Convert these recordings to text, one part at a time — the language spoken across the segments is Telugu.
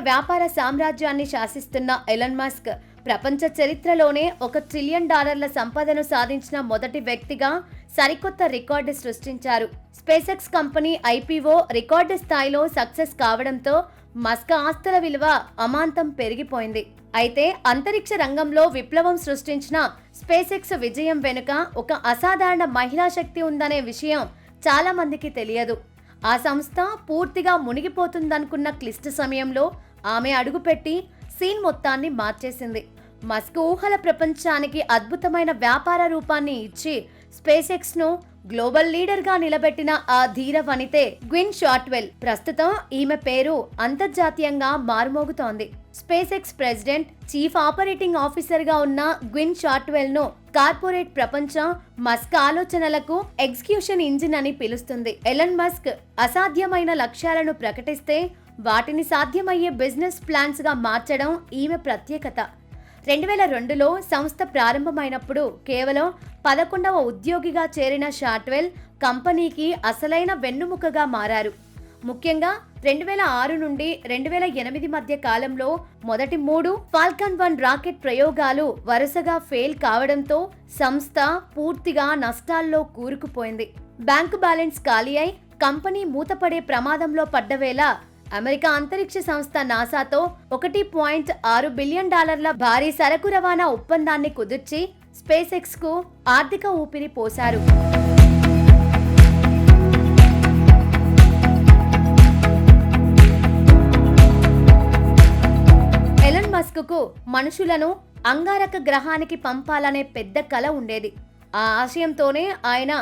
వ్యాపార సామ్రాజ్యాన్ని శాసిస్తున్న ఎలన్ మస్క్ ప్రపంచ చరిత్రలోనే $1 ట్రిలియన్ సంపదను సాధించిన మొదటి వ్యక్తిగా సరికొత్త రికార్డు సృష్టించారు. Space X company IPO record స్థాయిలో సక్సెస్ కావడంతో మస్క్ ఆస్తుల విలువ అమాంతం పెరిగిపోయింది. అయితే అంతరిక్ష రంగంలో విప్లవం సృష్టించిన స్పేస్ ఎక్స్ విజయం వెనుక ఒక అసాధారణ మహిళా శక్తి ఉందనే విషయం చాలా మందికి తెలియదు. ఆ సంస్థ పూర్తిగా మునిగిపోతుందనుకున్న క్లిష్ట సమయంలో ఆమె అడుగుపెట్టి సీన్ మొత్తాన్ని మార్చేసింది. మస్క్ ఊహల ప్రపంచానికి అద్భుతమైన వ్యాపార రూపాన్ని ఇచ్చి స్పేస్ ఎక్స్ ను గ్లోబల్ లీడర్ గా నిలబెట్టిన ఆ ధీర వనితే గ్విన్ షాట్వెల్. ప్రస్తుతం ఈమె పేరు అంతర్జాతీయంగా మారుమోగుతోంది. SpaceX president, chief operating officer గా ఉన్న గ్విన్ షాట్వెల్ ను కార్పొరేట్ ప్రపంచం మస్క్ ఆలోచనలకు ఎగ్జిక్యూషన్ ఇంజిన్ అని పిలుస్తుంది. ఎలన్ మస్క్ అసాధ్యమైన లక్ష్యాలను ప్రకటిస్తే వాటిని సాధ్యమయ్యే బిజినెస్ ప్లాన్స్ గా మార్చడం ఈమె ప్రత్యేకత. 2002లో సంస్థ ప్రారంభమైనప్పుడు కేవలం 11వ ఉద్యోగిగా చేరిన షాట్వెల్ కంపెనీకి అసలైన వెన్నుముకగా మారారు. ముఖ్యంగా 2006 నుండి 2008 మధ్య కాలంలో మొదటి 3 ఫాల్కన్ 1 రాకెట్ ప్రయోగాలు వరుసగా ఫెయిల్ కావడంతో సంస్థ పూర్తిగా నష్టాల్లో కూరుకుపోయింది. బ్యాంకు బ్యాలెన్స్ ఖాళీ అయి కంపెనీ మూతపడే ప్రమాదంలో పడ్డవేళ అమెరికా అంతరిక్ష సంస్థ నాసాతో $1.6 బిలియన్ భారీ సరకు రవాణా ఒప్పందాన్ని కుదిర్చి స్పేస్ ఎక్స్ కు ఆర్థిక ఊపిరి పోశారు. ఎలన్ మస్క్ కు మనుషులను అంగారక గ్రహానికి పంపాలనే పెద్ద కల ఉండేది. ఆ ఆశయంతోనే ఆయన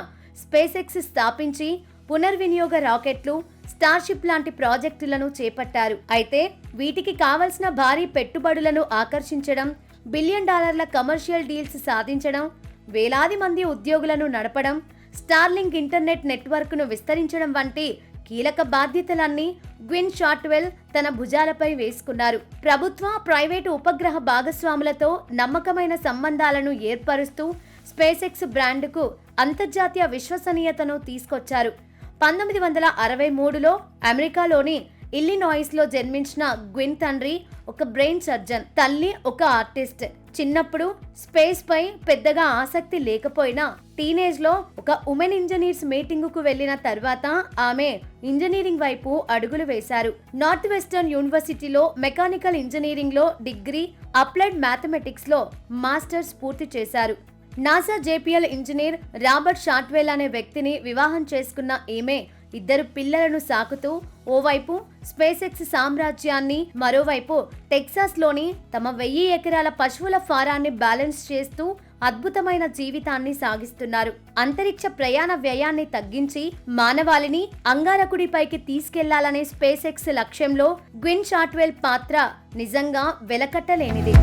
స్పేస్ ఎక్స్ స్థాపించి పునర్వినియోగ రాకెట్లు, స్టార్షిప్ లాంటి ప్రాజెక్టులను చేపట్టారు. అయితే వీటికి కావలసిన భారీ పెట్టుబడులను ఆకర్షించడం, $1 బిలియన్ కమర్షియల్ డీల్స్ సాధించడం, వేలాది మంది ఉద్యోగులను నడపడం, స్టార్లింక్ ఇంటర్నెట్ నెట్వర్క్ ను విస్తరించడం వంటి కీలక బాధ్యతలన్నీ గ్విన్ షాట్వెల్ తన భుజాలపై వేసుకున్నారు. ప్రభుత్వ, ప్రైవేటు ఉపగ్రహ భాగస్వాములతో నమ్మకమైన సంబంధాలను ఏర్పరుస్తూ స్పేస్ ఎక్స్ బ్రాండ్కు అంతర్జాతీయ విశ్వసనీయతను తీసుకొచ్చారు. 1963లో అమెరికాలోని ఇల్లినాయిస్ లో జన్మించిన గ్విన్ తండ్రి ఒక బ్రెయిన్ సర్జన్, తల్లి ఒక ఆర్టిస్ట్. చిన్నప్పుడు స్పేస్ పై పెద్దగా ఆసక్తి లేకపోయినా టీనేజ్ లో ఒక ఉమెన్ ఇంజనీర్స్ మీటింగ్ కు వెళ్లిన తర్వాత ఆమె ఇంజనీరింగ్ వైపు అడుగులు వేశారు. నార్త్ వెస్టర్న్ యూనివర్సిటీలో మెకానికల్ ఇంజనీరింగ్ లో డిగ్రీ, అప్లైడ్ మ్యాథమెటిక్స్ లో మాస్టర్స్ పూర్తి చేశారు. NASA JPL engineer Robert Shotwell అనే వ్యక్తిని వివాహం చేసుకున్న ఈమె 2 పిల్లలను సాకుతూ ఓవైపు స్పేస్ ఎక్స్ సామ్రాజ్యాన్ని, మరోవైపు టెక్సాస్ లోని తమ 1000 ఎకరాల పశువుల ఫారాన్ని బ్యాలెన్స్ చేస్తూ అద్భుతమైన జీవితాన్ని సాగిస్తున్నారు. అంతరిక్ష ప్రయాణ వ్యయాన్ని తగ్గించి మానవాళిని అంగారకుడిపైకి తీసుకెళ్లాలనే స్పేస్ ఎక్స్ లక్ష్యంలో గ్విన్ షాట్వెల్ పాత్ర నిజంగా వెలకట్టలేనిది.